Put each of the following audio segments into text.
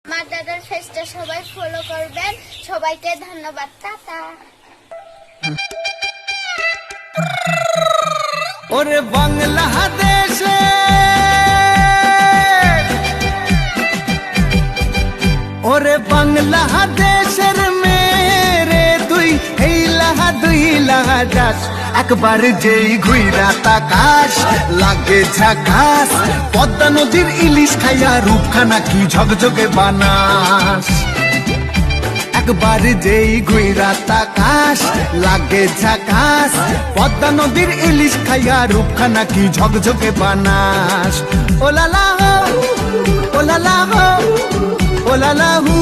আমার দাদার ফেসটা সবাই ফলো করবেন। সবাইকে ধন্যবাদ, টাটা। ওরে বাংলাদেশে ওরে বাংলাদেশের মেরে তুই দুই লাহা যাস একবার যেই ঘুইরা তাকাস লাগে ঝাকাস পদ্মা নদীর ইলিশ খাইয়া রূপখানা কি ঝকঝকে বানাস একবার যেই ঘুইরা তাকাস লাগে ঝাকাস পদ্মা নদীর ইলিশ খাইয়া রূপখানা কি ঝকঝকে বানাস ওলালা হো ওলালা হো ওলালা হু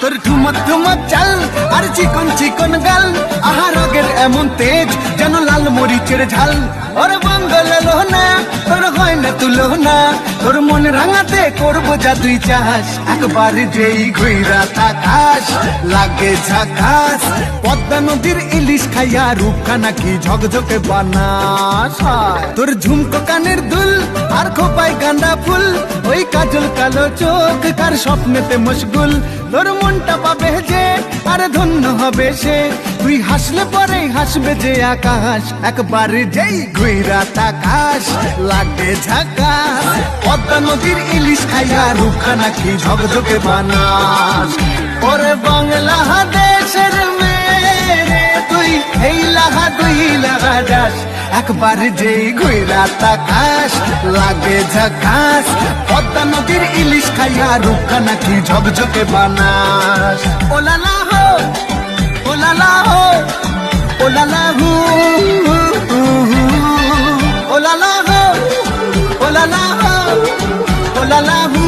তোর ঠুমক ঠুমক চাল আর চিকন চিকন গাল আহার রগের এমন তেজ যেন লাল মরিচের ঝাল ওর বাঙ্গল লোহনা তোর হয় না তুলনা তোর মন রাঙাতে করবো যা তুই চাস একবার যেই ঘুইরা তাকাস লাগে ঝাকাস পদ্মা নদীর ইলিশ খাইয়া রূপখানা কি ঝকঝকে বানাস তোর ঝুমকো কানের দুল আর খোপায় গাঁদা ফুল ওই কাজল কালো চোখ কার স্বপ্নেতে মশগুল তোর মনটা পাবে যে আর ধন্য হবে সে তুই হাসলে পরে হাসবে যে আকাশ একবার যেই ঘুইরা তাকাস লাগে ঝাকাস পদ্মা নদীর ইলিশ খাইয়া রূপখানা কি ঝকঝকে বানাস ওরে বাংলাদেশের মেরে তুই দুই লাহা যাস একবার যেই ঘুইরা তাকাস লাগে ঝাকাস পদ্মা নদীর ইলিশ খাইয়া রূপখানা কি ঝকঝকে বানাস ওলালা হো ওলালা হো ওলালা হু ওলালা হো ওলালা হো ওলালা হু